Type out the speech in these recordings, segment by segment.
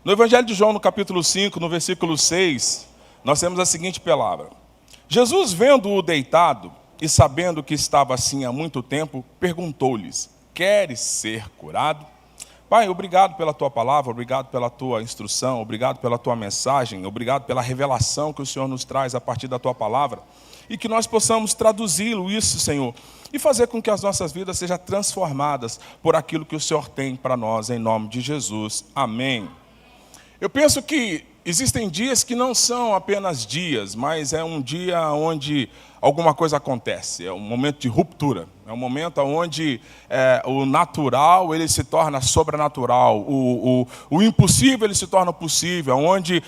No Evangelho de João, no capítulo 5, no versículo 6, nós temos a seguinte palavra. Jesus, vendo-o deitado e sabendo que estava assim há muito tempo, perguntou-lhes: queres ser curado? Pai, obrigado pela tua palavra, obrigado pela tua instrução, obrigado pela tua mensagem, obrigado pela revelação que o Senhor nos traz a partir da tua palavra, e que nós possamos traduzi-lo isso, Senhor, e fazer com que as nossas vidas sejam transformadas por aquilo que o Senhor tem para nós, em nome de Jesus. Amém. Eu penso que existem dias que não são apenas dias, mas é um dia onde alguma coisa acontece, é um momento de ruptura, é um momento onde o natural ele se torna sobrenatural, o impossível ele se torna possível, onde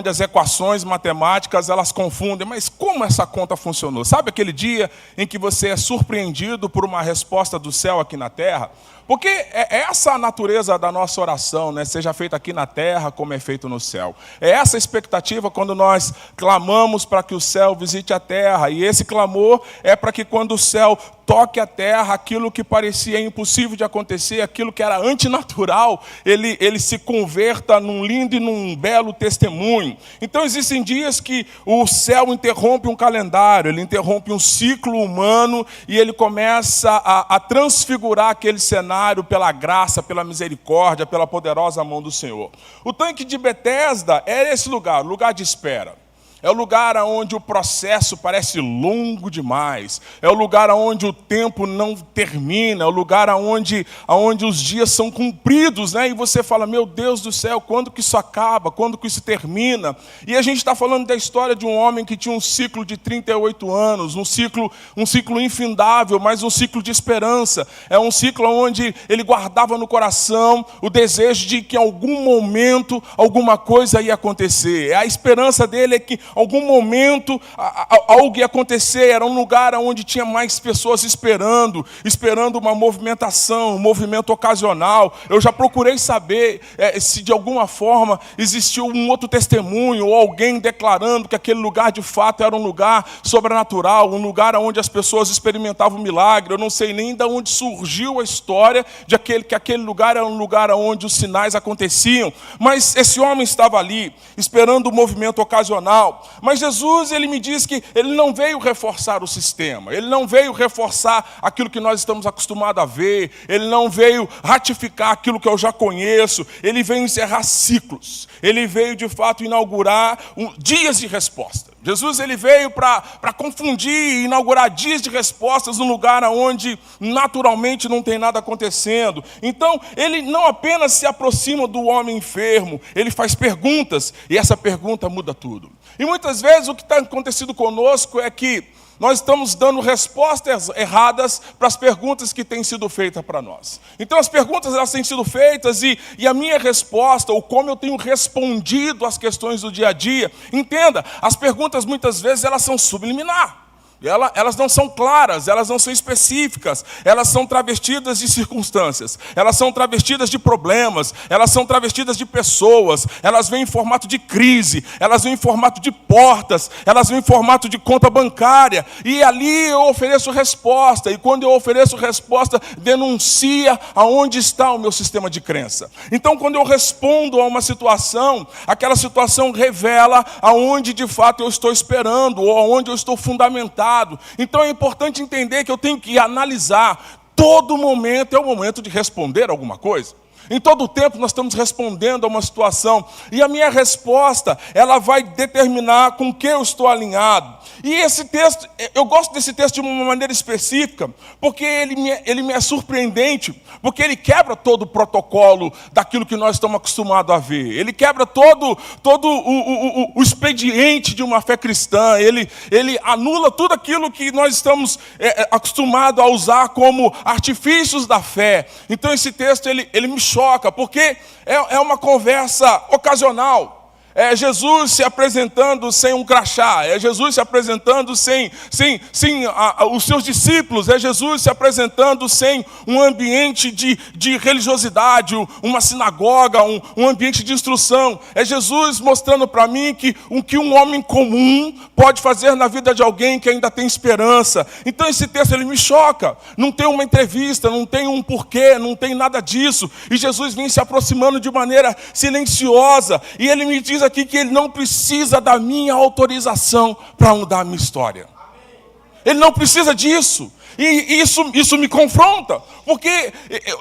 as equações matemáticas elas confundem, mas como essa conta funcionou? Sabe aquele dia em que você é surpreendido por uma resposta do céu aqui na terra? Porque é essa a natureza da nossa oração, né? Seja feita aqui na terra como é feito no céu. É essa a expectativa quando nós clamamos para que o céu visite a terra. E esse clamor é para que quando o céu toque a terra, aquilo que parecia impossível de acontecer, aquilo que era antinatural, ele se converta num lindo e num belo testemunho. Então existem dias que o céu interrompe um calendário, ele interrompe um ciclo humano e ele começa a transfigurar aquele cenário pela graça, pela misericórdia, pela poderosa mão do Senhor. O tanque de Betesda é esse lugar, lugar de espera. É o lugar onde o processo parece longo demais. É o lugar onde o tempo não termina. É o lugar onde os dias são cumpridos, né? E você fala, meu Deus do céu, quando que isso acaba? Quando que isso termina? E a gente está falando da história de um homem que tinha um ciclo de 38 anos, um ciclo infindável, mas um ciclo de esperança. É um ciclo onde ele guardava no coração o desejo de que em algum momento alguma coisa ia acontecer. A esperança dele é que algum momento algo ia acontecer, era um lugar onde tinha mais pessoas esperando uma movimentação, um movimento ocasional. Eu já procurei saber se de alguma forma existiu um outro testemunho, ou alguém declarando que aquele lugar de fato era um lugar sobrenatural, um lugar onde as pessoas experimentavam milagre. Eu não sei nem de onde surgiu a história de que aquele lugar era um lugar onde os sinais aconteciam, mas esse homem estava ali, esperando um movimento ocasional. Mas Jesus, ele me diz que ele não veio reforçar o sistema, ele não veio reforçar aquilo que nós estamos acostumados a ver, ele não veio ratificar aquilo que eu já conheço, ele veio encerrar ciclos, ele veio de fato inaugurar dias de resposta. Jesus ele veio para confundir e inaugurar dias de respostas num lugar onde naturalmente não tem nada acontecendo. Então, ele não apenas se aproxima do homem enfermo, ele faz perguntas, e essa pergunta muda tudo. E muitas vezes o que está acontecendo conosco é que nós estamos dando respostas erradas para as perguntas que têm sido feitas para nós. Então as perguntas elas têm sido feitas e a minha resposta, ou como eu tenho respondido às questões do dia a dia, entenda, as perguntas muitas vezes elas são subliminar. Elas não são claras, elas não são específicas, elas são travestidas de circunstâncias, elas são travestidas de problemas, elas são travestidas de pessoas, elas vêm em formato de crise, elas vêm em formato de portas, elas vêm em formato de conta bancária, e ali eu ofereço resposta, e quando eu ofereço resposta, denuncia aonde está o meu sistema de crença. Então quando eu respondo a uma situação, aquela situação revela aonde de fato eu estou esperando, ou aonde eu estou fundamentado. Então é importante entender que eu tenho que analisar. Todo momento é o momento de responder alguma coisa. Em todo tempo nós estamos respondendo a uma situação. E a minha resposta, ela vai determinar com que eu estou alinhado. E esse texto, eu gosto desse texto de uma maneira específica, porque ele me é surpreendente, porque ele quebra todo o protocolo daquilo que nós estamos acostumados a ver. Ele quebra todo o expediente de uma fé cristã. Ele anula tudo aquilo que nós estamos acostumados a usar como artifícios da fé. Então esse texto, ele me choca, porque é uma conversa ocasional. É Jesus se apresentando sem um crachá. É Jesus se apresentando sem os seus discípulos. É Jesus se apresentando sem um ambiente de religiosidade, uma sinagoga, um ambiente de instrução. É Jesus mostrando para mim que um homem comum pode fazer na vida de alguém que ainda tem esperança. Então esse texto ele me choca. Não tem uma entrevista, não tem um porquê, não tem nada disso. E Jesus vem se aproximando de maneira silenciosa. E ele me diz aqui que ele não precisa da minha autorização para mudar a minha história. Ele não precisa disso. E isso me confronta, porque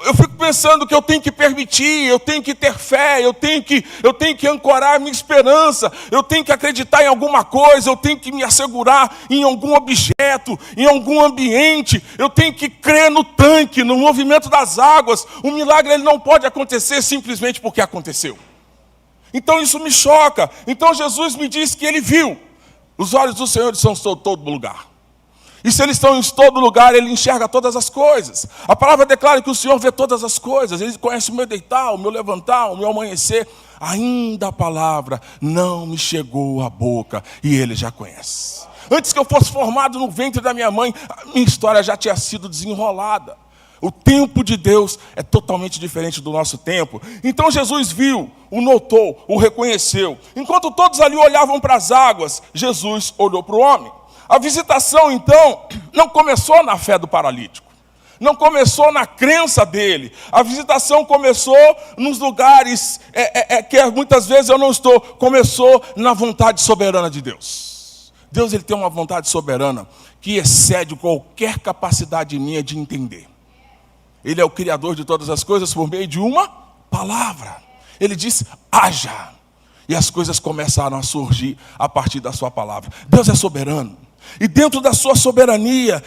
eu fico pensando que eu tenho que permitir, eu tenho que ter fé, eu tenho que ancorar a minha esperança, eu tenho que acreditar em alguma coisa, eu tenho que me assegurar em algum objeto, em algum ambiente, eu tenho que crer no tanque, no movimento das águas. O milagre ele não pode acontecer simplesmente porque aconteceu. Então isso me choca. Então Jesus me diz que ele viu. Os olhos do Senhor estão em todo lugar. E se eles estão em todo lugar, ele enxerga todas as coisas. A palavra declara que o Senhor vê todas as coisas. Ele conhece o meu deitar, o meu levantar, o meu amanhecer. Ainda a palavra não me chegou à boca e ele já conhece. Antes que eu fosse formado no ventre da minha mãe, a minha história já tinha sido desenrolada. O tempo de Deus é totalmente diferente do nosso tempo. Então Jesus viu, o notou, o reconheceu. Enquanto todos ali olhavam para as águas, Jesus olhou para o homem. A visitação, então, não começou na fé do paralítico. Não começou na crença dele. A visitação começou nos lugares que muitas vezes eu não estou. Começou na vontade soberana de Deus. Deus ele tem uma vontade soberana que excede qualquer capacidade minha de entender. Ele é o Criador de todas as coisas por meio de uma palavra. Ele disse, haja. E as coisas começaram a surgir a partir da sua palavra. Deus é soberano. E dentro da sua soberania,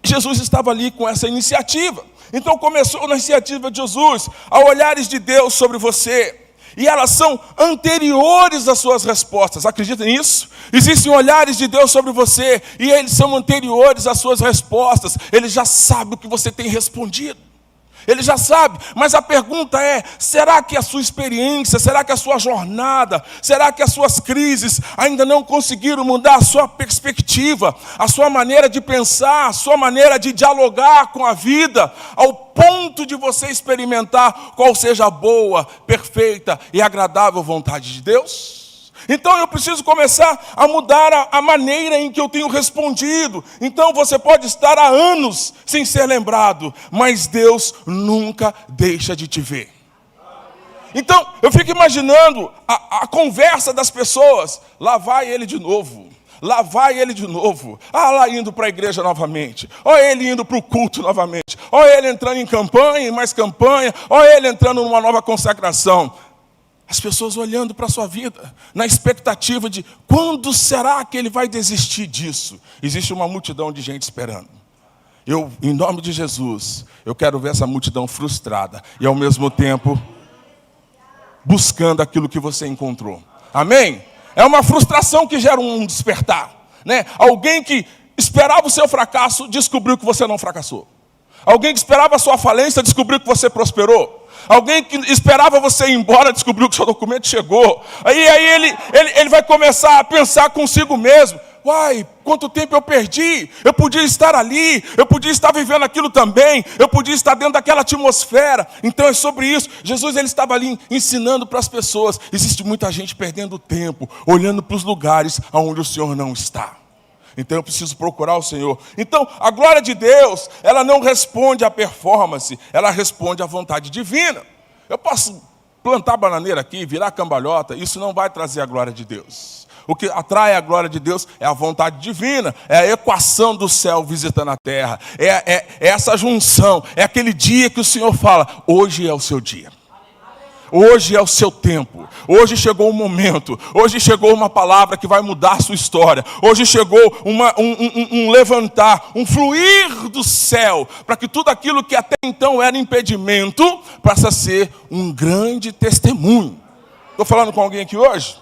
Jesus estava ali com essa iniciativa. Então começou na iniciativa de Jesus, a olhares de Deus sobre você. E elas são anteriores às suas respostas. Acredita nisso? Existem olhares de Deus sobre você e eles são anteriores às suas respostas. Ele já sabe o que você tem respondido. Ele já sabe, mas a pergunta é, será que a sua experiência, será que a sua jornada, será que as suas crises ainda não conseguiram mudar a sua perspectiva, a sua maneira de pensar, a sua maneira de dialogar com a vida, ao ponto de você experimentar qual seja a boa, perfeita e agradável vontade de Deus? Então eu preciso começar a mudar a maneira em que eu tenho respondido. Então você pode estar há anos sem ser lembrado, mas Deus nunca deixa de te ver. Então eu fico imaginando a conversa das pessoas. Lá vai ele de novo. Lá vai ele de novo. Ah, lá indo para a igreja novamente. Olha ele indo para o culto novamente. Olha ele entrando em campanha, em mais campanha. Olha ele entrando numa nova consagração. As pessoas olhando para a sua vida, na expectativa de quando será que ele vai desistir disso? Existe uma multidão de gente esperando. Eu, em nome de Jesus, eu quero ver essa multidão frustrada e ao mesmo tempo buscando aquilo que você encontrou. Amém? É uma frustração que gera um despertar, né? Alguém que esperava o seu fracasso, descobriu que você não fracassou. Alguém que esperava a sua falência, descobriu que você prosperou. Alguém que esperava você ir embora, descobriu que seu documento chegou. Aí ele vai começar a pensar consigo mesmo. Uai, quanto tempo eu perdi? Eu podia estar ali, eu podia estar vivendo aquilo também, eu podia estar dentro daquela atmosfera. Então é sobre isso. Jesus ele estava ali ensinando para as pessoas. Existe muita gente perdendo tempo, olhando para os lugares onde o Senhor não está. Então eu preciso procurar o Senhor. Então a glória de Deus, ela não responde à performance, ela responde à vontade divina. Eu posso plantar bananeira aqui, virar cambalhota, isso não vai trazer a glória de Deus. O que atrai a glória de Deus é a vontade divina, é a equação do céu visitando a terra, é essa junção, é aquele dia que o Senhor fala, hoje é o seu dia. Hoje é o seu tempo, hoje chegou o momento, hoje chegou uma palavra que vai mudar a sua história, hoje chegou um levantar, um fluir do céu, para que tudo aquilo que até então era impedimento, passe a ser um grande testemunho. Estou falando com alguém aqui hoje?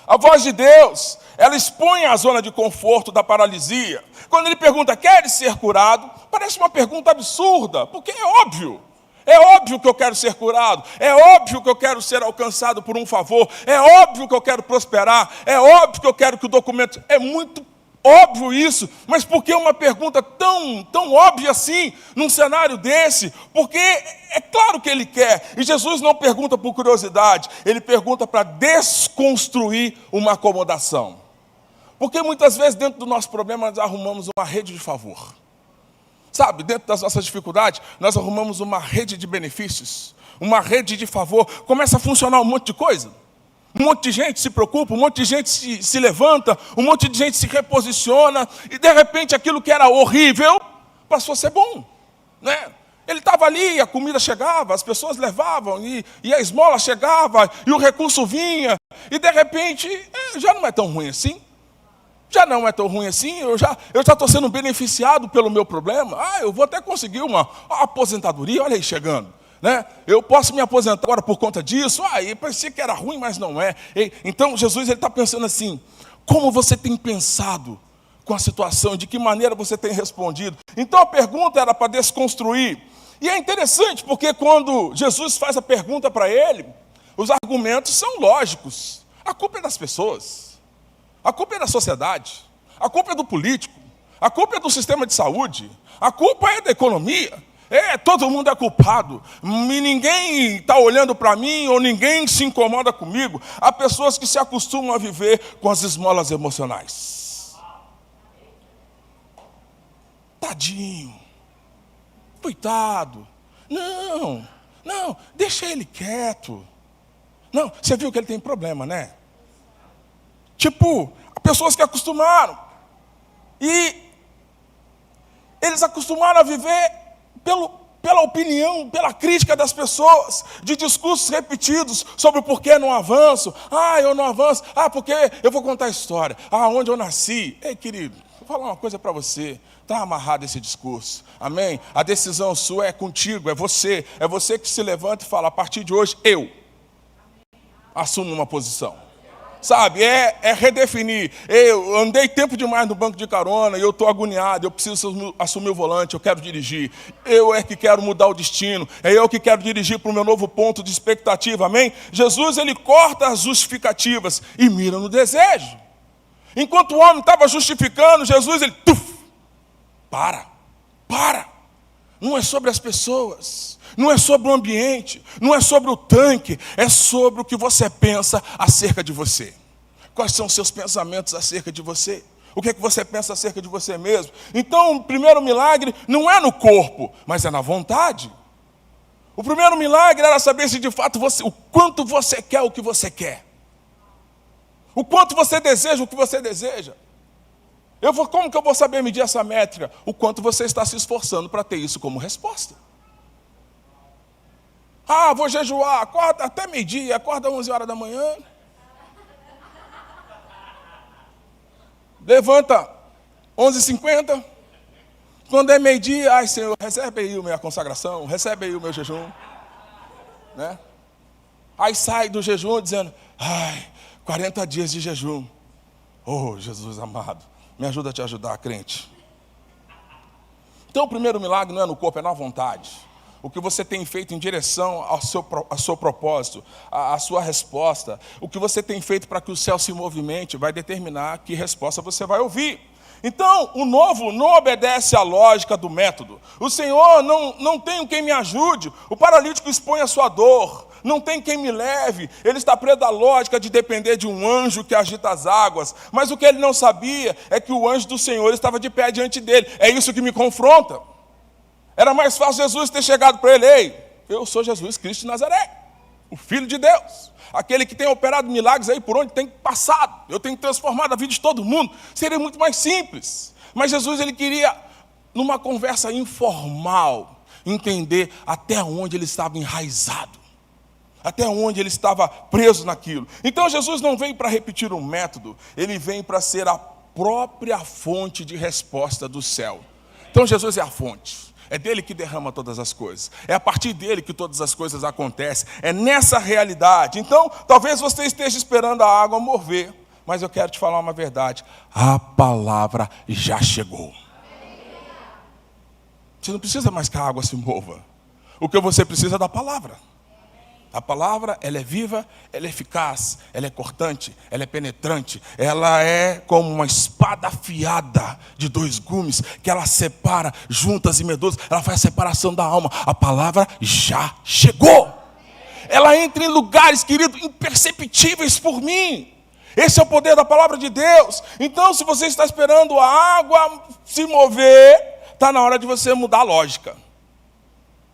A voz de Deus, ela expõe a zona de conforto da paralisia. Quando ele pergunta, queres ser curado? Parece uma pergunta absurda, porque é óbvio. É óbvio que eu quero ser curado. É óbvio que eu quero ser alcançado por um favor. É óbvio que eu quero prosperar. É óbvio que eu quero que o documento... É muito óbvio isso. Mas por que uma pergunta tão óbvia assim, num cenário desse? Porque é claro que ele quer. E Jesus não pergunta por curiosidade. Ele pergunta para desconstruir uma acomodação. Porque muitas vezes dentro do nosso problema nós arrumamos uma rede de favor. Sabe, dentro das nossas dificuldades, nós arrumamos uma rede de benefícios, uma rede de favor. Começa a funcionar um monte de coisa. Um monte de gente se preocupa, um monte de gente se levanta, um monte de gente se reposiciona, e de repente aquilo que era horrível passou a ser bom. Né? Ele estava ali, a comida chegava, as pessoas levavam, e a esmola chegava, e o recurso vinha, e de repente já não é tão ruim assim. Já não é tão ruim assim, eu já estou sendo beneficiado pelo meu problema. Eu vou até conseguir uma aposentadoria, olha aí chegando. Né? Eu posso me aposentar agora por conta disso. Eu pensei que era ruim, mas não é. Então Jesus está pensando assim, como você tem pensado com a situação, de que maneira você tem respondido. Então a pergunta era para desconstruir. E é interessante, porque quando Jesus faz a pergunta para ele, os argumentos são lógicos. A culpa é das pessoas. A culpa é da sociedade, a culpa é do político, a culpa é do sistema de saúde, a culpa é da economia. Todo mundo é culpado, e ninguém está olhando para mim, ou ninguém se incomoda comigo. Há pessoas que se acostumam a viver com as esmolas emocionais. Tadinho, coitado, não, deixa ele quieto. Não, você viu que ele tem problema, né? Tipo, pessoas que acostumaram. E eles acostumaram a viver pela opinião, pela crítica das pessoas, de discursos repetidos sobre o porquê não avanço. Eu não avanço. Porque eu vou contar a história. Onde eu nasci. Ei, querido, vou falar uma coisa para você. Está amarrado esse discurso. Amém? A decisão sua é contigo, é você. É você que se levanta e fala, a partir de hoje, eu assumo uma posição. Sabe, é redefinir. Eu andei tempo demais no banco de carona e eu estou agoniado, eu preciso assumir o volante, eu quero dirigir. Eu que quero mudar o destino, eu que quero dirigir para o meu novo ponto de expectativa, amém? Jesus, ele corta as justificativas e mira no desejo. Enquanto o homem estava justificando, Jesus, ele, para. Não é sobre as pessoas, não é sobre o ambiente, não é sobre o tanque, é sobre o que você pensa acerca de você. Quais são os seus pensamentos acerca de você? O que é que você pensa acerca de você mesmo? Então, o primeiro milagre não é no corpo, mas é na vontade. O primeiro milagre era saber se de fato o quanto você quer o que você quer. O quanto você deseja o que você deseja. Como que eu vou saber medir essa métrica? O quanto você está se esforçando para ter isso como resposta. Vou jejuar, acorda até meio-dia, acorda 11 horas da manhã. Levanta 11h50. Quando é meio-dia, Senhor, recebe aí a minha consagração, recebe aí o meu jejum. Né? Aí sai do jejum dizendo, 40 dias de jejum. Oh, Jesus amado, me ajuda a te ajudar, crente. Então o primeiro milagre não é no corpo, é na vontade. O que você tem feito em direção ao seu propósito, à sua resposta, o que você tem feito para que o céu se movimente, vai determinar que resposta você vai ouvir. Então, o novo não obedece à lógica do método. O Senhor, não tem quem me ajude. O paralítico expõe a sua dor. Não tem quem me leve. Ele está preso à lógica de depender de um anjo que agita as águas. Mas o que ele não sabia é que o anjo do Senhor estava de pé diante dele. É isso que me confronta. Era mais fácil Jesus ter chegado para ele, eu sou Jesus Cristo de Nazaré, o Filho de Deus, aquele que tem operado milagres aí por onde tem passado, eu tenho transformado a vida de todo mundo. Seria muito mais simples. Mas Jesus, ele queria, numa conversa informal, entender até onde ele estava enraizado, até onde ele estava preso naquilo. Então Jesus não vem para repetir um método, ele vem para ser a própria fonte de resposta do céu. Então Jesus é a fonte. É dele que derrama todas as coisas. É a partir dele que todas as coisas acontecem. É nessa realidade. Então, talvez você esteja esperando a água mover. Mas eu quero te falar uma verdade. A palavra já chegou. Você não precisa mais que a água se mova. O que você precisa é da palavra. A palavra, ela é viva, ela é eficaz, ela é cortante, ela é penetrante. Ela é como uma espada afiada de 2 gumes, que ela separa juntas e medulas. Ela faz a separação da alma. A palavra já chegou. Ela entra em lugares, querido, imperceptíveis por mim. Esse é o poder da palavra de Deus. Então, se você está esperando a água se mover, está na hora de você mudar a lógica.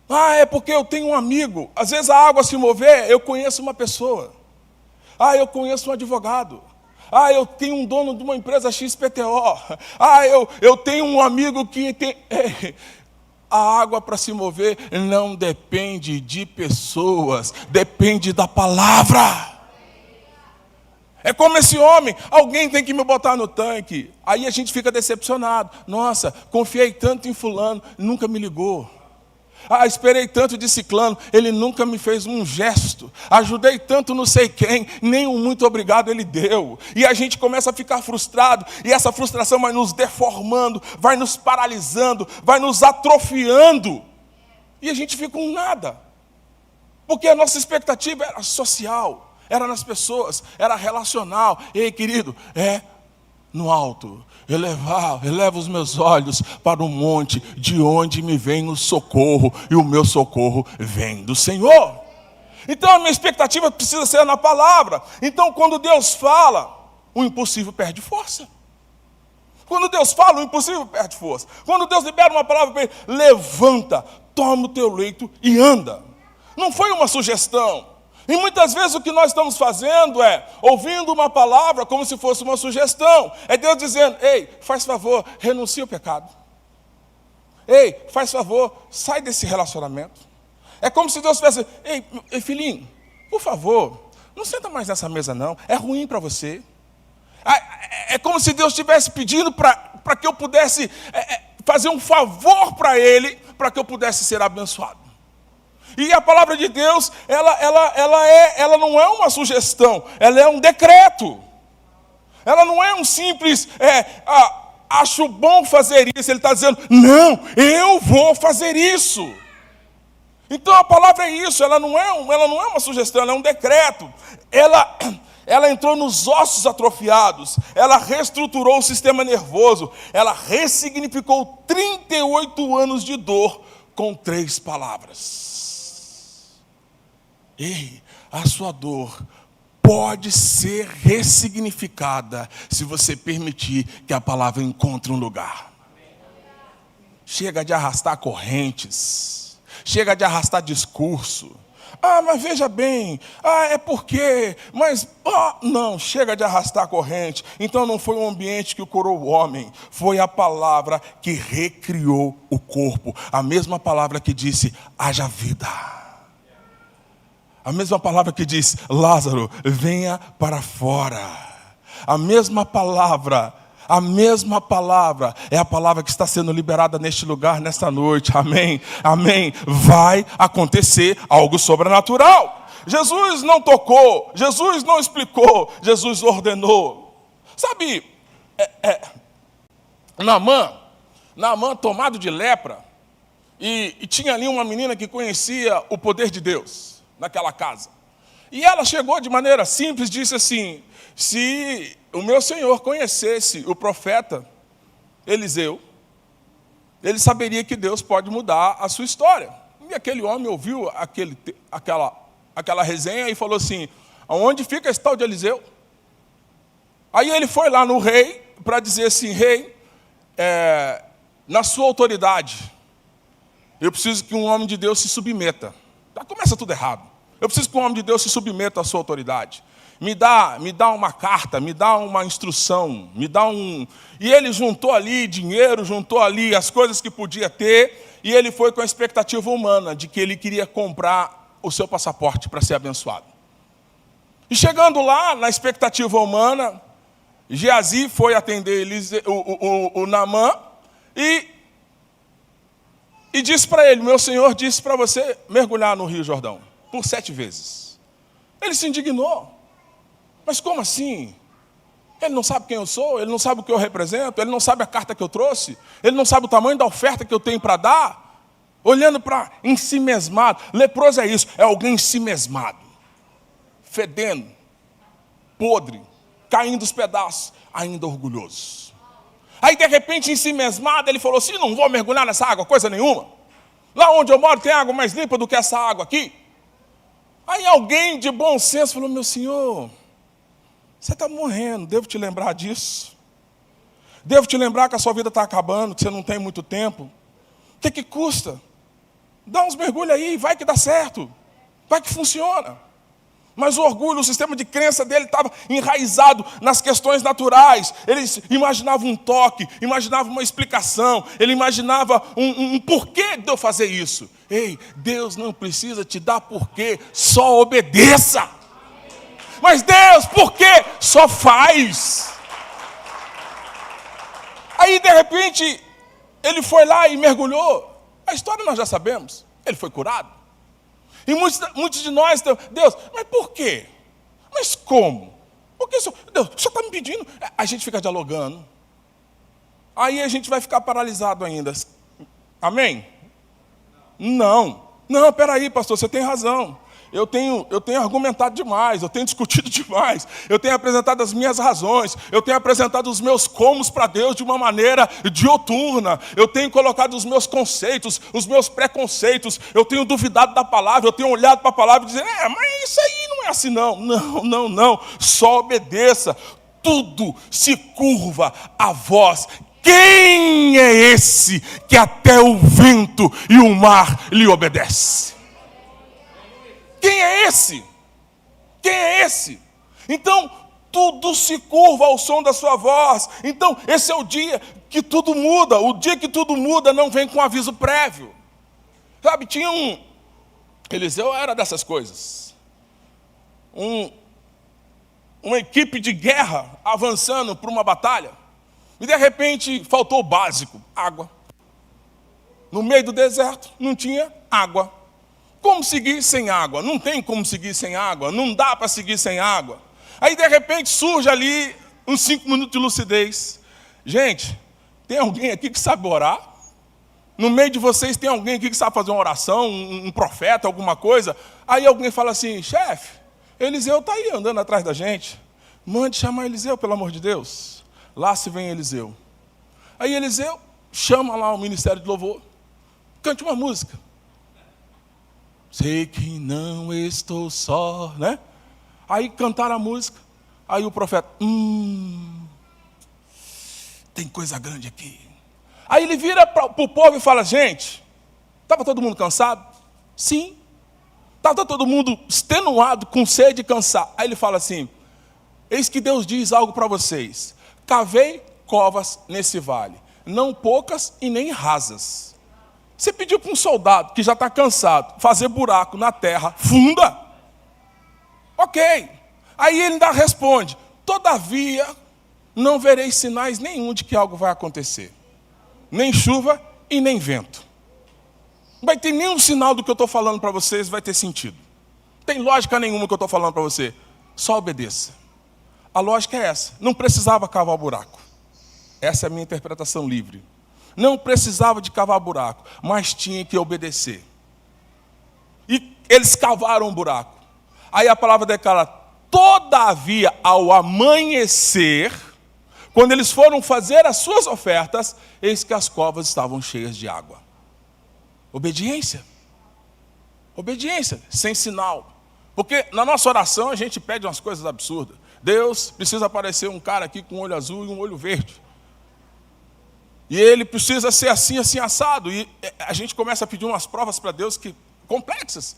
Ah, é porque eu tenho um amigo. Às vezes a água se mover, eu conheço uma pessoa. Ah, eu conheço um advogado. Ah, eu tenho um dono de uma empresa XPTO. Ah, eu tenho um amigo que tem... A água para se mover não depende de pessoas, depende da palavra. É como esse homem, alguém tem que me botar no tanque. Aí a gente fica decepcionado. Nossa, confiei tanto em fulano, nunca me ligou. Ah, esperei tanto de ciclano, ele nunca me fez um gesto. Ajudei tanto não sei quem, nem um muito obrigado ele deu. E a gente começa a ficar frustrado, e essa frustração vai nos deformando, vai nos paralisando, vai nos atrofiando. E a gente fica com nada. Porque a nossa expectativa era social, era nas pessoas, era relacional. Ei, querido, é no alto. Eleva os meus olhos para o monte, de onde me vem o socorro, e o meu socorro vem do Senhor. Então a minha expectativa precisa ser na palavra. Então quando Deus fala, o impossível perde força. Quando Deus fala, o impossível perde força. Quando Deus libera uma palavra para ele, levanta, toma o teu leito e anda. Não foi uma sugestão. E muitas vezes o que nós estamos fazendo é ouvindo uma palavra como se fosse uma sugestão. É Deus dizendo, ei, faz favor, renuncia ao pecado. Ei, faz favor, sai desse relacionamento. É como se Deus tivesse, ei filhinho, por favor, não senta mais nessa mesa não, é ruim para você. É como se Deus estivesse pedindo para que eu pudesse fazer um favor para ele, para que eu pudesse ser abençoado. E a palavra de Deus, ela não é uma sugestão, ela é um decreto. Ela não é um simples, acho bom fazer isso. Ele está dizendo, não, eu vou fazer isso. Então a palavra é isso, ela não é uma sugestão, ela é um decreto. Ela entrou nos ossos atrofiados, ela reestruturou o sistema nervoso, ela ressignificou 38 anos de dor com 3 palavras. Ei, a sua dor pode ser ressignificada se você permitir que a palavra encontre um lugar. Chega de arrastar correntes, chega de arrastar discurso. Ah, mas veja bem, é porque, mas, não, chega de arrastar corrente. Então não foi o ambiente que curou o homem, foi a palavra que recriou o corpo. A mesma palavra que disse, haja vida. A mesma palavra que diz, Lázaro, venha para fora. A mesma palavra é a palavra que está sendo liberada neste lugar, nesta noite. Amém, amém. Vai acontecer algo sobrenatural. Jesus não tocou, Jesus não explicou, Jesus ordenou. Sabe, Naamã tomado de lepra, e tinha ali uma menina que conhecia o poder de Deus naquela casa. E ela chegou de maneira simples, disse assim, se o meu Senhor conhecesse o profeta Eliseu, ele saberia que Deus pode mudar a sua história. E aquele homem ouviu aquela resenha e falou assim, aonde fica esse tal de Eliseu? Aí ele foi lá no rei para dizer assim, rei, na sua autoridade, eu preciso que um homem de Deus se submeta. Já começa tudo errado. Eu preciso que um homem de Deus se submeta à sua autoridade. Me dá uma carta, me dá uma instrução, me dá um... E ele juntou ali dinheiro, juntou ali as coisas que podia ter, e ele foi com a expectativa humana de que ele queria comprar o seu passaporte para ser abençoado. E chegando lá, na expectativa humana, Geazi foi atender o Naamã e disse para ele, meu Senhor disse para você mergulhar no Rio Jordão por 7 vezes. Ele se indignou. Mas como assim? Ele não sabe quem eu sou, ele não sabe o que eu represento, ele não sabe a carta que eu trouxe, ele não sabe o tamanho da oferta que eu tenho para dar. olhando para em si mesmado. Leproso é isso, é alguém em si mesmado, fedendo, podre, caindo os pedaços, ainda orgulhoso. Aí de repente em si mesmado ele falou assim, não vou mergulhar nessa água, coisa nenhuma. Lá onde eu moro tem água mais limpa do que essa água aqui. Aí alguém de bom senso falou, meu senhor, você está morrendo, devo te lembrar disso? Devo te lembrar que a sua vida está acabando, que você não tem muito tempo? O que custa? Dá uns mergulhos aí, vai que dá certo, vai que funciona. Mas o orgulho, o sistema de crença dele estava enraizado nas questões naturais. Ele imaginava um toque, imaginava uma explicação, ele imaginava um porquê de eu fazer isso. Ei, Deus não precisa te dar porquê, só obedeça. Mas Deus, por quê? Só faz. Aí de repente, ele foi lá e mergulhou. A história nós já sabemos. Ele foi curado. E muitos de nós, Deus, mas por quê? Mas como? Porque Deus, o senhor está me pedindo? A gente fica dialogando. Aí a gente vai ficar paralisado ainda. Amém? Não, peraí, pastor, você tem razão. Eu tenho argumentado demais, eu tenho discutido demais, eu tenho apresentado as minhas razões, eu tenho apresentado os meus comos para Deus de uma maneira dioturna, eu tenho colocado os meus conceitos, os meus preconceitos, eu tenho duvidado da palavra, eu tenho olhado para a palavra e dizendo, mas isso aí não é assim não. Não, só obedeça, tudo se curva a vós. Quem é esse que até o vento e o mar lhe obedece? Quem é esse? Quem é esse? Então, tudo se curva ao som da sua voz. Então, esse é o dia que tudo muda. O dia que tudo muda não vem com aviso prévio. Sabe, tinha Eliseu era dessas coisas. Uma equipe de guerra avançando para uma batalha. E de repente faltou o básico, água. No meio do deserto não tinha água. Como seguir sem água? Não tem como seguir sem água, não dá para seguir sem água. Aí de repente surge ali uns 5 minutos de lucidez. Gente, tem alguém aqui que sabe orar? No meio de vocês tem alguém aqui que sabe fazer uma oração, um profeta, alguma coisa? Aí alguém fala assim, chefe, Eliseu está aí andando atrás da gente. Mande chamar Eliseu, pelo amor de Deus. Lá se vem Eliseu. Aí Eliseu chama lá o ministério de louvor. Cante uma música. Sei que não estou só, né? Aí cantaram a música. Aí o profeta, tem coisa grande aqui. Aí ele vira para o povo e fala, gente, estava todo mundo cansado? Sim. Estava todo mundo extenuado, com sede e cansado. Aí ele fala assim, eis que Deus diz algo para vocês. Cavei covas nesse vale, não poucas e nem rasas. Você pediu para um soldado que já está cansado fazer buraco na terra funda? Ok. Aí ele ainda responde, todavia não vereis sinais nenhum de que algo vai acontecer. Nem chuva e nem vento. Não vai ter nenhum sinal do que eu estou falando para vocês, vai ter sentido. Não tem lógica nenhuma que eu estou falando para você. Só obedeça. A lógica é essa. Não precisava cavar o buraco. Essa é a minha interpretação livre. Não precisava de cavar buraco, mas tinha que obedecer. E eles cavaram um buraco. Aí a palavra declara, todavia ao amanhecer, quando eles foram fazer as suas ofertas, eis que as covas estavam cheias de água. Obediência. Obediência, sem sinal. Porque na nossa oração a gente pede umas coisas absurdas. Deus, precisa aparecer um cara aqui com um olho azul e um olho verde. E ele precisa ser assim, assim, assado. E a gente começa a pedir umas provas para Deus que complexas.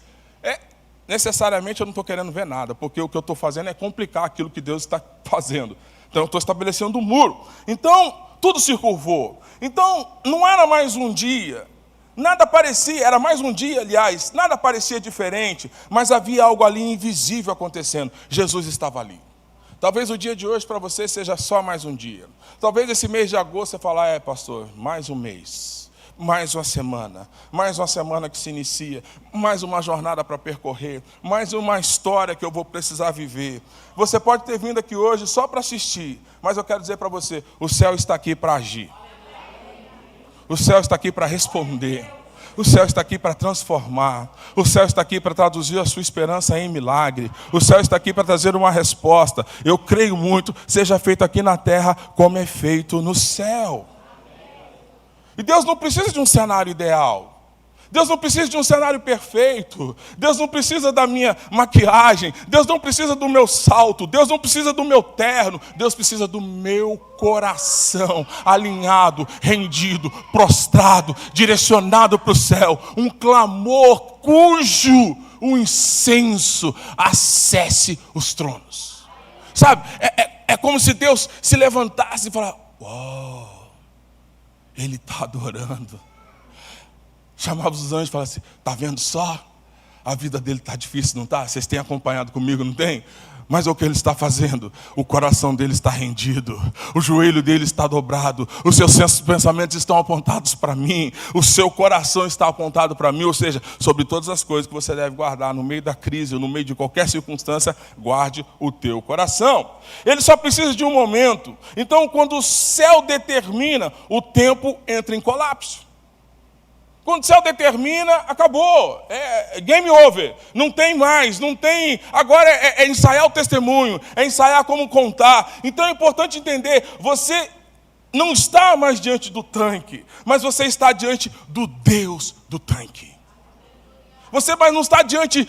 Necessariamente eu não estou querendo ver nada, porque o que eu estou fazendo é complicar aquilo que Deus está fazendo. Então eu estou estabelecendo um muro. Então, tudo se curvou. Então, não era mais um dia. Nada parecia, era mais um dia, aliás, nada parecia diferente, mas havia algo ali invisível acontecendo. Jesus estava ali. Talvez o dia de hoje para você seja só mais um dia. Talvez esse mês de agosto você fale, pastor, mais um mês, mais uma semana que se inicia, mais uma jornada para percorrer, mais uma história que eu vou precisar viver. Você pode ter vindo aqui hoje só para assistir, mas eu quero dizer para você, o céu está aqui para agir. O céu está aqui para responder. O céu está aqui para transformar. O céu está aqui para traduzir a sua esperança em milagre. O céu está aqui para trazer uma resposta. Eu creio muito, seja feito aqui na terra como é feito no céu. E Deus não precisa de um cenário ideal. Deus não precisa de um cenário perfeito. Deus não precisa da minha maquiagem. Deus não precisa do meu salto. Deus não precisa do meu terno. Deus precisa do meu coração alinhado, rendido, prostrado, direcionado para o céu. Um clamor cujo o incenso acesse os tronos. Sabe, é como se Deus se levantasse e falasse: uau, Ele está adorando. Chamava os anjos e falava assim: está vendo só? A vida dele está difícil, não está? Vocês têm acompanhado comigo, não tem? Mas é o que ele está fazendo. O coração dele está rendido. O joelho dele está dobrado. Os seus pensamentos estão apontados para mim. O seu coração está apontado para mim. Ou seja, sobre todas as coisas que você deve guardar no meio da crise, ou no meio de qualquer circunstância, guarde o teu coração. Ele só precisa de um momento. Então, quando o céu determina, o tempo entra em colapso. Quando o céu determina, acabou, é game over, não tem mais, não tem, agora é ensaiar o testemunho, é ensaiar como contar. Então é importante entender, você não está mais diante do tanque, mas você está diante do Deus do tanque. Você mais não está diante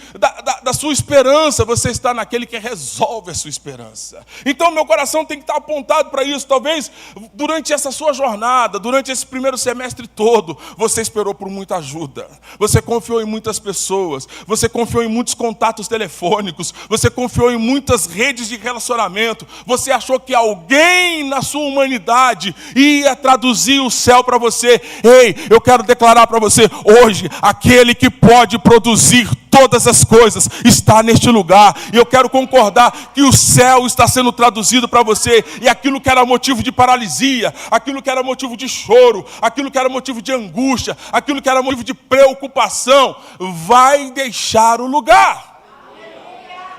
da sua esperança, você está naquele que resolve a sua esperança. Então meu coração tem que estar apontado para isso. Talvez durante essa sua jornada, durante esse primeiro semestre todo, você esperou por muita ajuda. Você confiou em muitas pessoas, você confiou em muitos contatos telefônicos, você confiou em muitas redes de relacionamento. Você achou que alguém na sua humanidade ia traduzir o céu para você. Ei, eu quero declarar para você hoje, aquele que pode produzir todas as coisas está neste lugar, e eu quero concordar que o céu está sendo traduzido para você, e aquilo que era motivo de paralisia, aquilo que era motivo de choro, aquilo que era motivo de angústia, aquilo que era motivo de preocupação, vai deixar o lugar.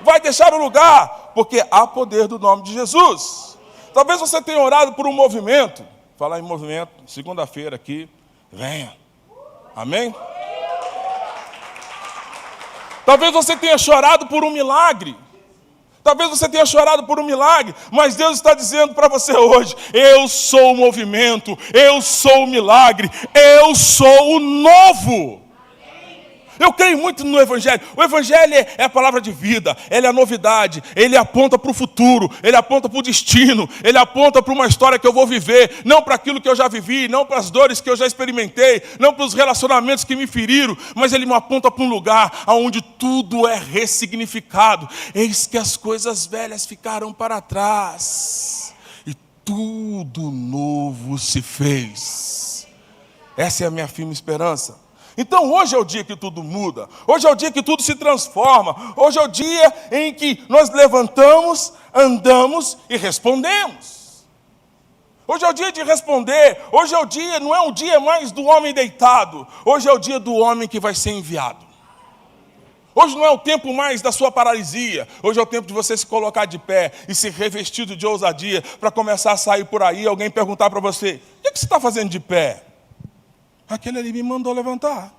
Vai deixar o lugar, porque há poder do nome de Jesus. Talvez você tenha orado por um movimento. Falar em movimento, segunda-feira aqui, venha. Amém? Talvez você tenha chorado por um milagre. Talvez você tenha chorado por um milagre. Mas Deus está dizendo para você hoje: eu sou o movimento, eu sou o milagre, eu sou o novo. Eu creio muito no Evangelho. O Evangelho é a palavra de vida, ele é a novidade, ele aponta para o futuro, ele aponta para o destino, ele aponta para uma história que eu vou viver, não para aquilo que eu já vivi, não para as dores que eu já experimentei, não para os relacionamentos que me feriram, mas ele me aponta para um lugar onde tudo é ressignificado. Eis que as coisas velhas ficaram para trás e tudo novo se fez. Essa é a minha firme esperança. Então hoje é o dia que tudo muda, hoje é o dia que tudo se transforma, hoje é o dia em que nós levantamos, andamos e respondemos. Hoje é o dia de responder, hoje é o dia, não é um dia mais do homem deitado, hoje é o dia do homem que vai ser enviado. Hoje não é o tempo mais da sua paralisia, hoje é o tempo de você se colocar de pé e se revestido de ousadia para começar a sair por aí e alguém perguntar para você: o que você está fazendo de pé? Aquele ali me mandou levantar.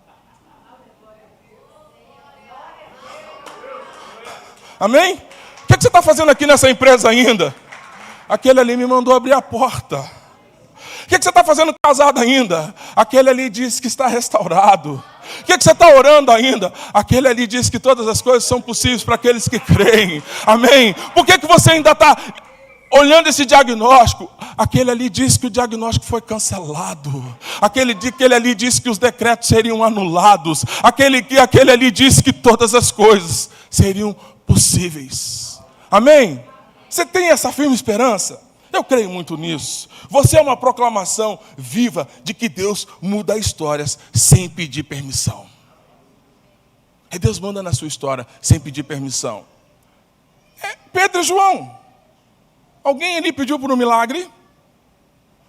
Amém? O que você está fazendo aqui nessa empresa ainda? Aquele ali me mandou abrir a porta. O que você está fazendo casado ainda? Aquele ali diz que está restaurado. O que você está orando ainda? Aquele ali diz que todas as coisas são possíveis para aqueles que creem. Amém? Por que você ainda está olhando esse diagnóstico? Aquele ali disse que o diagnóstico foi cancelado. Aquele ali disse que os decretos seriam anulados. Aquele ali disse que todas as coisas seriam possíveis. Amém? Você tem essa firme esperança? Eu creio muito nisso. Você é uma proclamação viva de que Deus muda histórias sem pedir permissão. É Deus manda na sua história sem pedir permissão. Pedro e João. Alguém ali pediu por um milagre?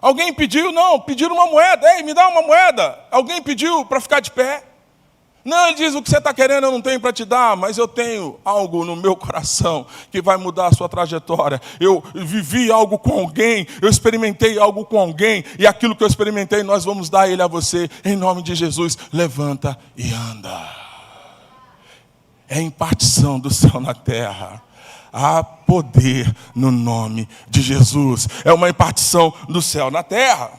Alguém pediu? Não, pediram uma moeda. Ei, me dá uma moeda. Alguém pediu para ficar de pé? Não, ele diz, o que você está querendo eu não tenho para te dar, mas eu tenho algo no meu coração que vai mudar a sua trajetória. Eu vivi algo com alguém, eu experimentei algo com alguém, e aquilo que eu experimentei, nós vamos dar ele a você, em nome de Jesus. Levanta e anda. É impartição do céu na terra. Há poder no nome de Jesus. É uma impartição do céu na terra.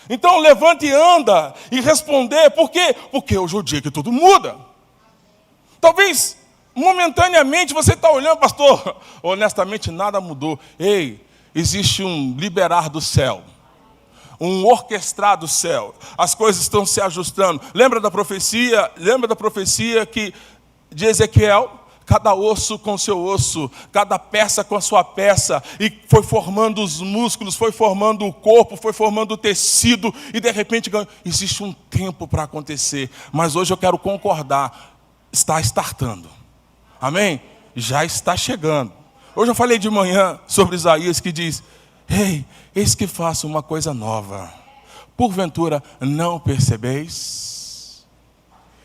Então levante e anda e responder. Por quê? Porque hoje é o dia que tudo muda. Talvez momentaneamente você está olhando, pastor, honestamente nada mudou. Ei, existe um liberar do céu, um orquestrar do céu. As coisas estão se ajustando. Lembra da profecia que de Ezequiel? Cada osso com seu osso, cada peça com a sua peça, e foi formando os músculos, foi formando o corpo, foi formando o tecido, e de repente existe um tempo para acontecer. Mas hoje eu quero concordar, está startando. Amém? Já está chegando. Hoje eu falei de manhã sobre Isaías que diz, ei, eis que faço uma coisa nova, porventura não percebeis?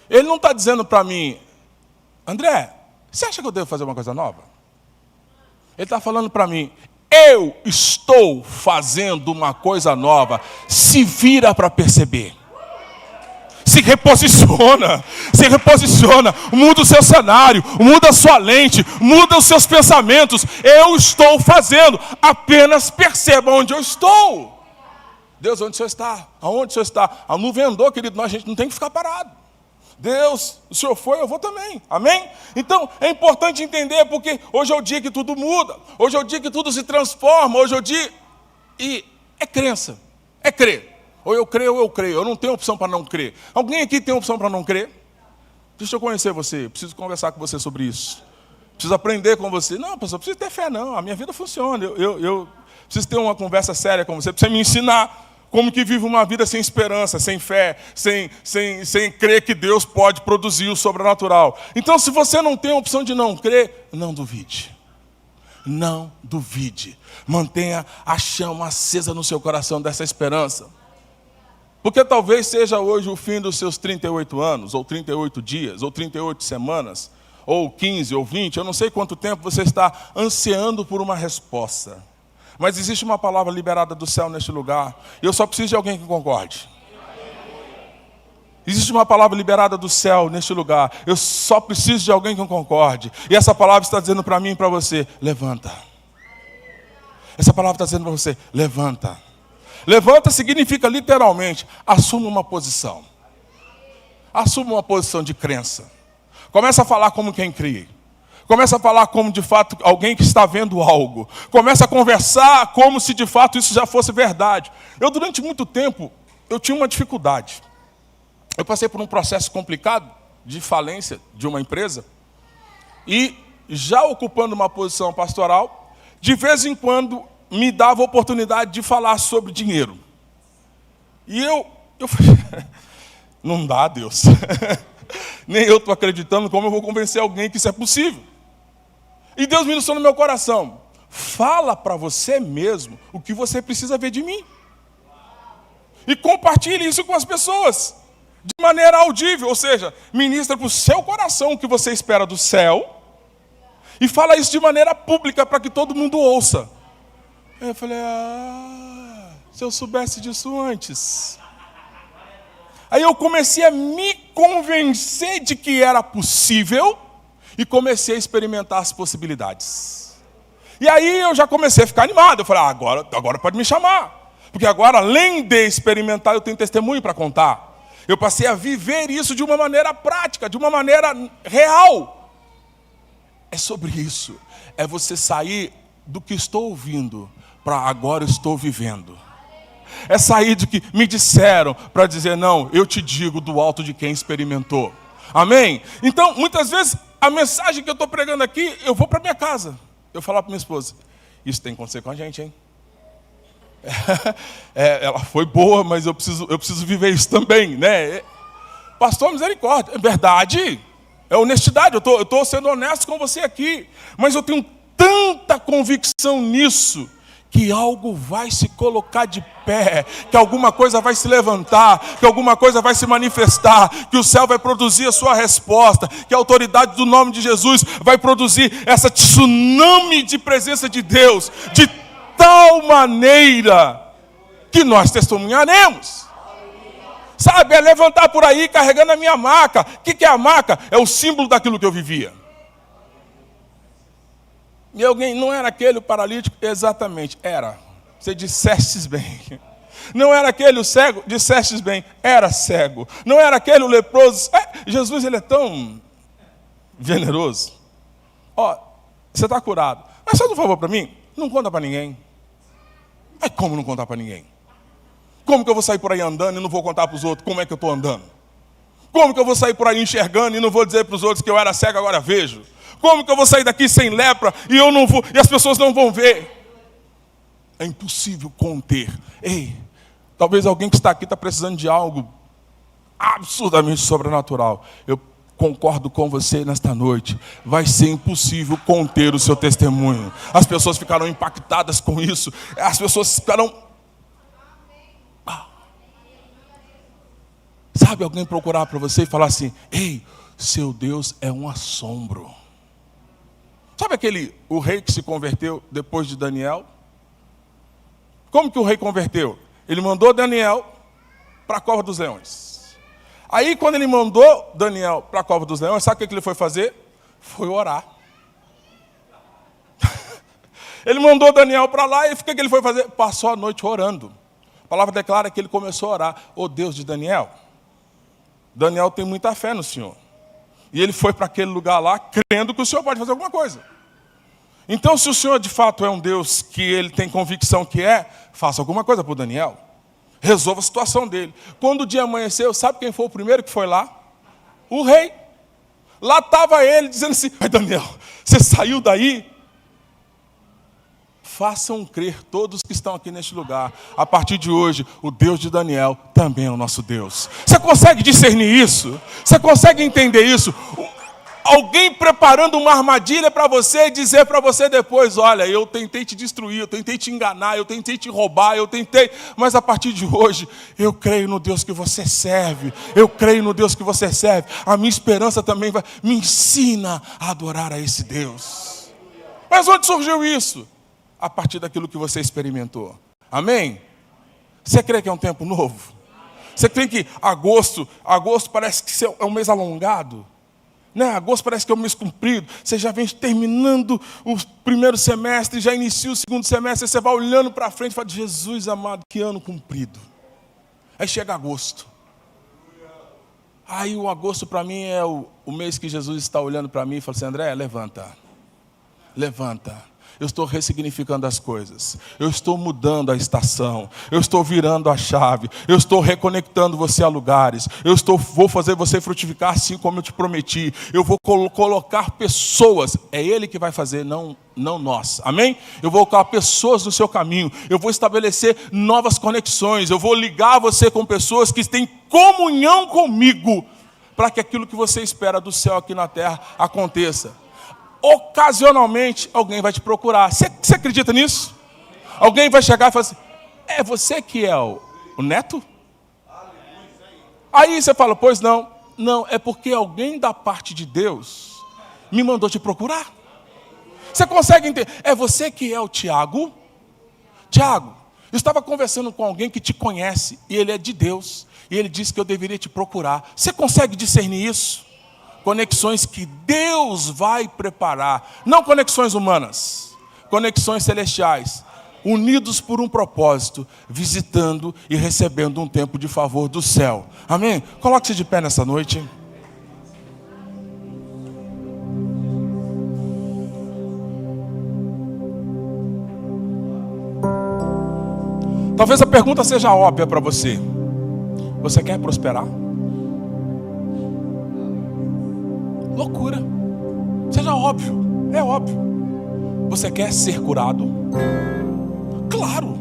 Ele não está dizendo para mim, André, você acha que eu devo fazer uma coisa nova? Ele está falando para mim, eu estou fazendo uma coisa nova. Se vira para perceber. Se reposiciona, muda o seu cenário, muda a sua lente, muda os seus pensamentos. Eu estou fazendo, apenas perceba onde eu estou. Deus, onde o Senhor está? Aonde o Senhor está? A nuvem andou, querido, a gente não tem que ficar parado. Deus, o Senhor foi, eu vou também. Amém? Então, é importante entender, porque hoje é o dia que tudo muda. Hoje é o dia que tudo se transforma. Hoje é o dia... E é crença. É crer. Ou eu creio ou eu creio. Eu não tenho opção para não crer. Alguém aqui tem opção para não crer? Deixa eu conhecer você. Preciso conversar com você sobre isso. Preciso aprender com você. Não, pastor, preciso ter fé não. A minha vida funciona. Eu preciso ter uma conversa séria com você. Precisa me ensinar como que vive uma vida sem esperança, sem fé, sem crer que Deus pode produzir o sobrenatural. Então, se você não tem a opção de não crer, não duvide. Não duvide. Mantenha a chama acesa no seu coração dessa esperança. Porque talvez seja hoje o fim dos seus 38 anos, ou 38 dias, ou 38 semanas, ou 15, ou 20, eu não sei quanto tempo você está ansiando por uma resposta. Mas existe uma palavra liberada do céu neste lugar. E eu só preciso de alguém que concorde. Existe uma palavra liberada do céu neste lugar. Eu só preciso de alguém que concorde. E essa palavra está dizendo para mim e para você, levanta. Essa palavra está dizendo para você, levanta. Levanta significa literalmente, assuma uma posição. Assuma uma posição de crença. Começa a falar como quem crê. Começa a falar como de fato alguém que está vendo algo. Começa a conversar como se de fato isso já fosse verdade. Eu durante muito tempo, eu tinha uma dificuldade. Eu passei por um processo complicado de falência de uma empresa. E já ocupando uma posição pastoral, de vez em quando me dava a oportunidade de falar sobre dinheiro. E eu falei, não dá, Deus. Nem eu estou acreditando como eu vou convencer alguém que isso é possível. E Deus ministrou no meu coração. Fala para você mesmo o que você precisa ver de mim. E compartilhe isso com as pessoas. De maneira audível. Ou seja, ministra para o seu coração o que você espera do céu. E fala isso de maneira pública para que todo mundo ouça. Aí eu falei, se eu soubesse disso antes. Aí eu comecei a me convencer de que era possível. E comecei a experimentar as possibilidades. E aí eu já comecei a ficar animado. Eu falei, agora pode me chamar. Porque agora, além de experimentar, eu tenho testemunho para contar. Eu passei a viver isso de uma maneira prática, de uma maneira real. É sobre isso. É você sair do que estou ouvindo para agora estou vivendo. É sair do que me disseram para dizer, não, eu te digo do alto de quem experimentou. Amém? Então, muitas vezes, a mensagem que eu estou pregando aqui, eu vou para minha casa. Eu falo para minha esposa, isso tem que acontecer com a gente, hein? Ela foi boa, mas eu preciso viver isso também, né? Pastor, misericórdia, é verdade, é honestidade, eu estou sendo honesto com você aqui. Mas eu tenho tanta convicção nisso, que algo vai se colocar de pé, que alguma coisa vai se levantar, que alguma coisa vai se manifestar, que o céu vai produzir a sua resposta, que a autoridade do nome de Jesus vai produzir essa tsunami de presença de Deus, de tal maneira que nós testemunharemos. Sabe, é levantar por aí carregando a minha maca. O que é a maca? É o símbolo daquilo que eu vivia. E alguém, não era aquele o paralítico? Exatamente, era. Você dissestes bem. Não era aquele o cego? Dissestes bem, era cego. Não era aquele o leproso? Jesus, ele é tão generoso. Ó, você está curado. Mas faz um favor para mim, não conta para ninguém. Como não contar para ninguém? Como que eu vou sair por aí andando e não vou contar para os outros como é que eu estou andando? Como que eu vou sair por aí enxergando e não vou dizer para os outros que eu era cego, agora vejo? Como que eu vou sair daqui sem lepra e eu não vou, e as pessoas não vão ver? É impossível conter. Ei, talvez alguém que está aqui está precisando de algo absurdamente sobrenatural. Eu concordo com você nesta noite. Vai ser impossível conter o seu testemunho. As pessoas ficarão impactadas com isso. As pessoas ficarão... Sabe, alguém procurar para você e falar assim: ei, seu Deus é um assombro. Sabe o rei que se converteu depois de Daniel? Como que o rei converteu? Ele mandou Daniel para a cova dos leões. Aí quando ele mandou Daniel para a cova dos leões, sabe o que ele foi fazer? Foi orar. Ele mandou Daniel para lá e o que ele foi fazer? Passou a noite orando. A palavra declara que ele começou a orar. Ô Deus de Daniel, Daniel tem muita fé no Senhor. E ele foi para aquele lugar lá, crendo que o Senhor pode fazer alguma coisa. Então, se o Senhor de fato é um Deus que ele tem convicção que é, faça alguma coisa para o Daniel. Resolva a situação dele. Quando o dia amanheceu, sabe quem foi o primeiro que foi lá? O rei. Lá estava ele, dizendo assim: ai Daniel, você saiu daí? Façam crer todos que estão aqui neste lugar. A partir de hoje, o Deus de Daniel também é o nosso Deus. Você consegue discernir isso? Você consegue entender isso? Alguém preparando uma armadilha para você e dizer para você depois: olha, eu tentei te destruir, eu tentei te enganar, eu tentei te roubar, mas a partir de hoje, eu creio no Deus que você serve. Eu creio no Deus que você serve. A minha esperança também me ensina a adorar a esse Deus. Mas onde surgiu isso? A partir daquilo que você experimentou. Amém? Você crê que é um tempo novo? Você crê que agosto parece que é um mês alongado? Né? Agosto parece que é um mês comprido. Você já vem terminando o primeiro semestre, já inicia o segundo semestre, você vai olhando para frente e fala: Jesus amado, que ano comprido. Aí chega agosto. Aí o agosto para mim é o mês que Jesus está olhando para mim e fala assim: André, levanta. Levanta. Eu estou ressignificando as coisas. Eu estou mudando a estação. Eu estou virando a chave. Eu estou reconectando você a lugares. Vou fazer você frutificar assim como eu te prometi. Eu vou colocar pessoas. É Ele que vai fazer, não nós. Amém? Eu vou colocar pessoas no seu caminho. Eu vou estabelecer novas conexões. Eu vou ligar você com pessoas que têm comunhão comigo, para que aquilo que você espera do céu aqui na terra aconteça. Ocasionalmente, alguém vai te procurar. Você acredita nisso? Alguém vai chegar e falar assim: é você que é o neto? Aí você fala: pois não. Não, é porque alguém da parte de Deus me mandou te procurar. Você consegue entender? É você que é o Tiago? Tiago, eu estava conversando com alguém que te conhece, e ele é de Deus, e ele disse que eu deveria te procurar. Você consegue discernir isso? Conexões que Deus vai preparar, não conexões humanas, conexões celestiais, unidos por um propósito, visitando e recebendo um tempo de favor do céu. Amém? Coloque-se de pé nessa noite. Talvez a pergunta seja óbvia para você. Você quer prosperar? Loucura. Seja óbvio. É óbvio. Você quer ser curado? Claro.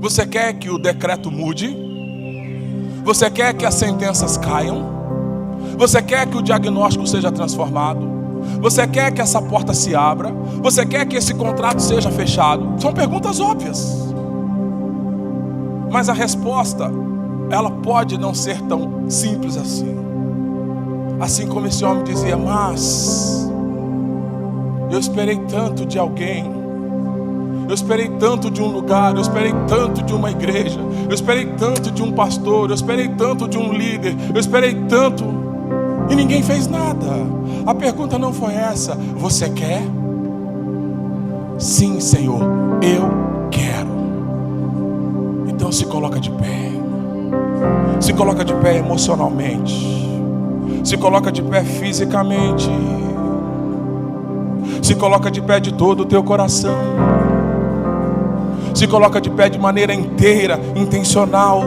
Você quer que o decreto mude? Você quer que as sentenças caiam? Você quer que o diagnóstico seja transformado? Você quer que essa porta se abra? Você quer que esse contrato seja fechado? São perguntas óbvias. Mas a resposta, ela pode não ser tão simples assim. Assim como esse homem dizia: mas eu esperei tanto de alguém, eu esperei tanto de um lugar, eu esperei tanto de uma igreja, eu esperei tanto de um pastor, eu esperei tanto de um líder, eu esperei tanto, e ninguém fez nada. A pergunta não foi essa: você quer? Sim, Senhor, eu quero. Então se coloca de pé. Se coloca de pé emocionalmente. Se coloca de pé fisicamente. Se coloca de pé de todo o teu coração. Se coloca de pé de maneira inteira, intencional.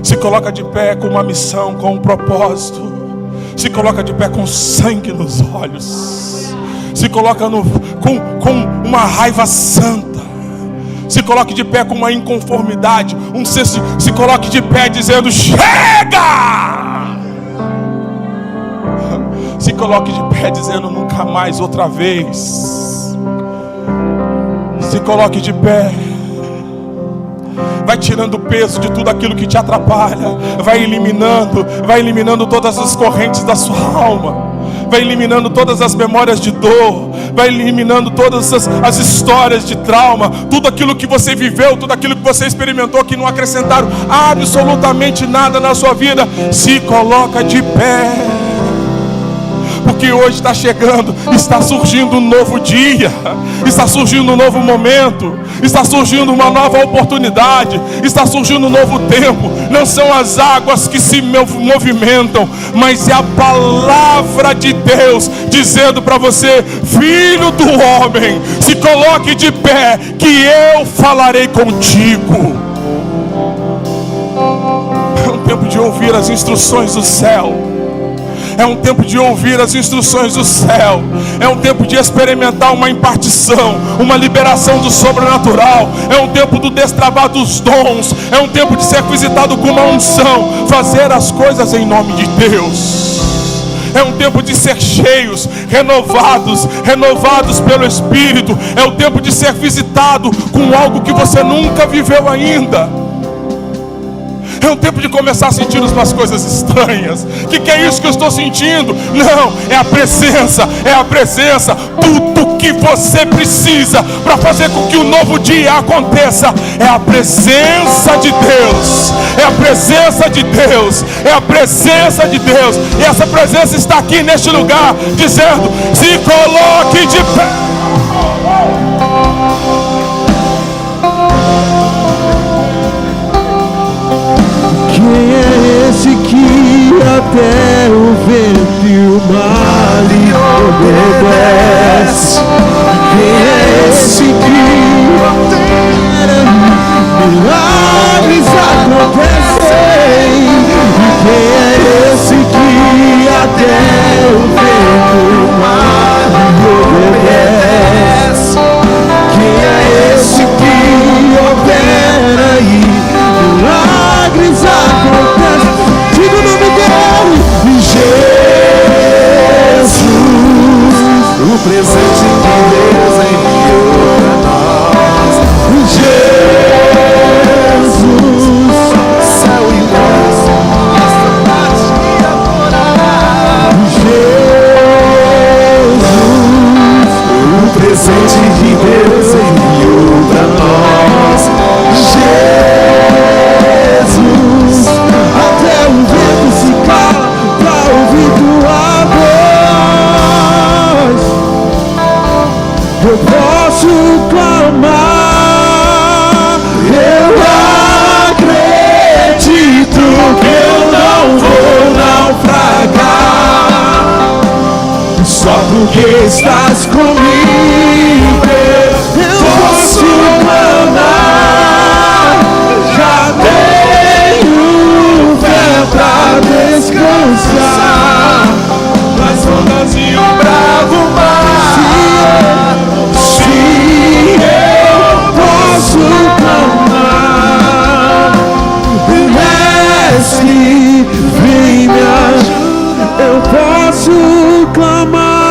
Se coloca de pé com uma missão, com um propósito. Se coloca de pé com sangue nos olhos. Se coloca com uma raiva santa. Se coloque de pé com uma inconformidade. Se coloque de pé dizendo: chega! Se coloque de pé dizendo: nunca mais, outra vez. Se coloque de pé. Vai tirando o peso de tudo aquilo que te atrapalha. Vai eliminando todas as correntes da sua alma. Vai eliminando todas as memórias de dor. Vai eliminando todas as histórias de trauma. Tudo aquilo que você viveu, tudo aquilo que você experimentou, que não acrescentaram absolutamente nada na sua vida. Se coloca de pé. Porque hoje está chegando, está surgindo um novo dia, está surgindo um novo momento, está surgindo uma nova oportunidade, está surgindo um novo tempo. Não são as águas que se movimentam, mas é a palavra de Deus dizendo para você: filho do homem, se coloque de pé, que eu falarei contigo. É um tempo de ouvir as instruções do céu. É um tempo de ouvir as instruções do céu. É um tempo de experimentar uma impartição, uma liberação do sobrenatural. É um tempo do destravar dos dons. É um tempo de ser visitado com uma unção. Fazer as coisas em nome de Deus. É um tempo de ser cheios, renovados pelo Espírito. É o tempo de ser visitado com algo que você nunca viveu ainda. É um tempo de começar a sentir umas coisas estranhas. O que é isso que eu estou sentindo? Não, é a presença. Tudo que você precisa para fazer com que o novo dia aconteça é a presença de Deus. É a presença de Deus. É a presença de Deus. E essa presença está aqui neste lugar, dizendo: se coloque de pé. Quem é esse que até o vento e o mar lhe obedece? Quem é esse que opera milagres acontecem? E quem é esse que até o vento e o mar lhe obedece? Quem é esse que opera e milagres acontecem? Diga o nome dele: Jesus, o presente que Deus enviou para nós. Jesus, céu e terra, esta parte adorará. Jesus, o presente que Deus enviou para nós. Jesus, até o vento se cala para ouvir tua voz. Eu posso clamar, eu acredito que eu não vou naufragar, só porque estás comigo. Eu posso clamar, já tenho fé pra descansar nas ondas e o bravo mar. Se eu posso clamar, Mestre, vem me ajudar. Eu posso clamar.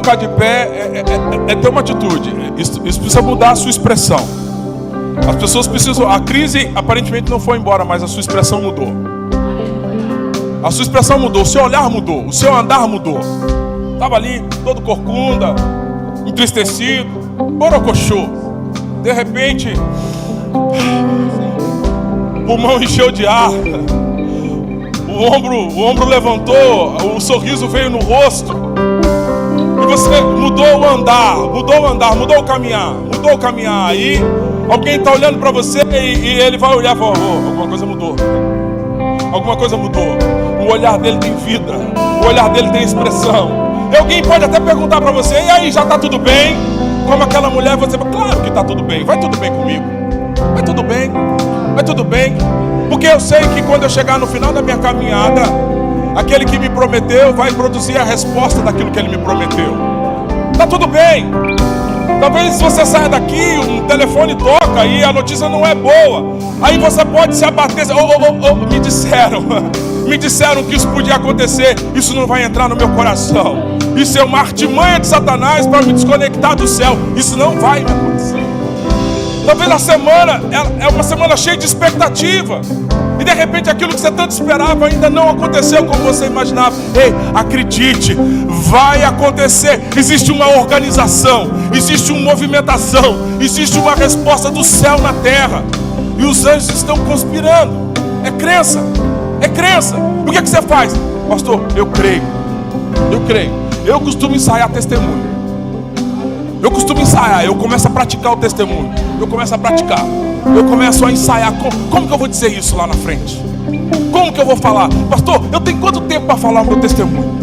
colocar de pé é ter uma atitude. Isso precisa mudar a sua expressão. As pessoas precisam... A crise aparentemente não foi embora, mas a sua expressão mudou. A sua expressão mudou, o seu olhar mudou, o seu andar mudou. Estava ali, todo corcunda, entristecido, borocochô. De repente, o pulmão encheu de ar, o ombro levantou, o sorriso veio no rosto. E você mudou o andar, mudou o caminhar. Aí alguém está olhando para você e ele vai olhar e falar: oh, alguma coisa mudou. Alguma coisa mudou. O olhar dele tem vida, o olhar dele tem expressão. E alguém pode até perguntar para você: e aí, já está tudo bem? Como aquela mulher, você fala: claro que está tudo bem, vai tudo bem comigo. Vai tudo bem. Porque eu sei que quando eu chegar no final da minha caminhada, aquele que me prometeu vai produzir a resposta daquilo que ele me prometeu. Está tudo bem. Talvez você saia daqui, um telefone toca e a notícia não é boa. Aí você pode se abater. Me disseram que isso podia acontecer. Isso não vai entrar no meu coração. Isso é uma artimanha de Satanás para me desconectar do céu. Isso não vai me acontecer. Talvez a semana é uma semana cheia de expectativa. E de repente aquilo que você tanto esperava ainda não aconteceu como você imaginava. Ei, acredite, vai acontecer. Existe uma organização, existe uma movimentação, existe uma resposta do céu na terra. E os anjos estão conspirando. É crença. O que você faz? Pastor, eu creio. Eu costumo ensaiar testemunho. Eu começo a praticar o testemunho. Eu começo a ensaiar. Como que eu vou dizer isso lá na frente? Como que eu vou falar? Pastor, eu tenho quanto tempo para falar o meu testemunho?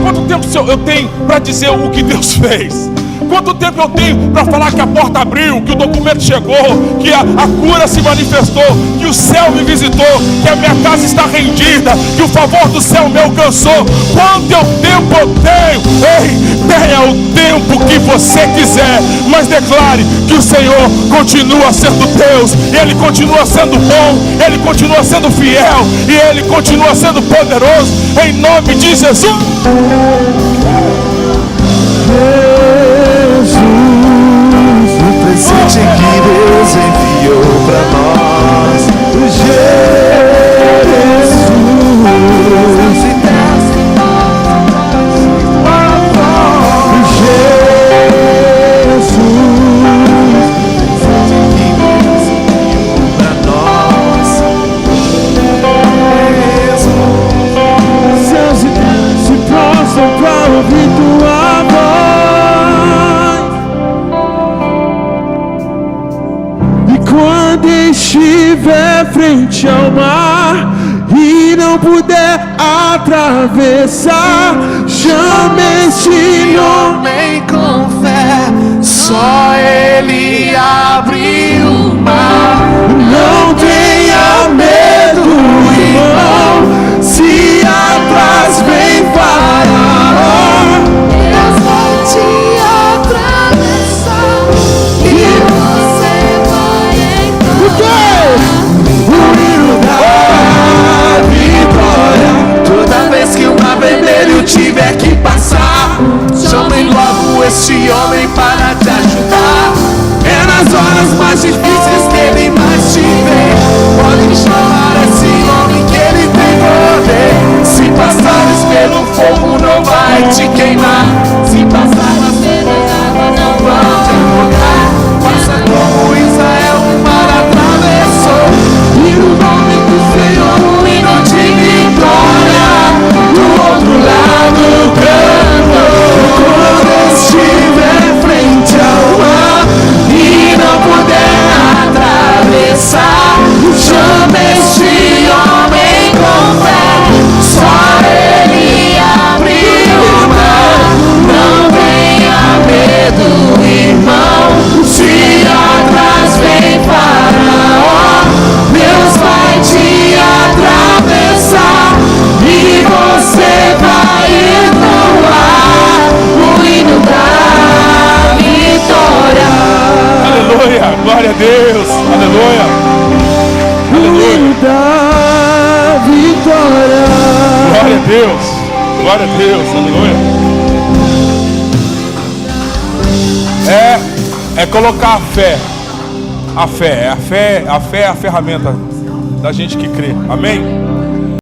Quanto tempo eu tenho para dizer o que Deus fez? Quanto tempo eu tenho para falar que a porta abriu, que o documento chegou, que a cura se manifestou, que o céu me visitou, que a minha casa está rendida, que o favor do céu me alcançou? Quanto tempo eu tenho? Ei, tenha o tempo que você quiser, mas declare que o Senhor continua sendo Deus, Ele continua sendo bom, Ele continua sendo fiel e Ele continua sendo poderoso, em nome de Jesus. O presente que Deus enviou para nós. Jesus, céus e terras se prostram para ouvir tua voz. E quando estiver frente ao mar e não puder atravessar, chame este homem com fé. Só Ele abre o mar. Não tenha medo, irmão, se atrás vem Faraó. Deus vai te atravessar e você vai encontrar O hino da vitória. Toda vez que o mar vermelho tiver que passar, chame logo este homem para te ajudar. É nas horas mais difíceis que ele mais te vê. Pode chamar esse homem que ele tem poder. Se passares pelo fogo não vai te queimar. Se passares pelas águas não vão te afogar. Faça como Israel o mar atravessou. E no nome do Senhor um hino de vitória. Do outro lado canto. Quando estiver frente ao mar e não puder atravessar, chame este homem com fé. Só Ele abre o mar. Não tenha medo, irmão, se atrás vem Faraó. Deus vai te atravessar e você vai entoar o hino da vitória. Aleluia, glória a Deus, aleluia, aleluia, Da vitória. glória a Deus, aleluia. É colocar a fé. A fé é a ferramenta da gente que crê. Amém?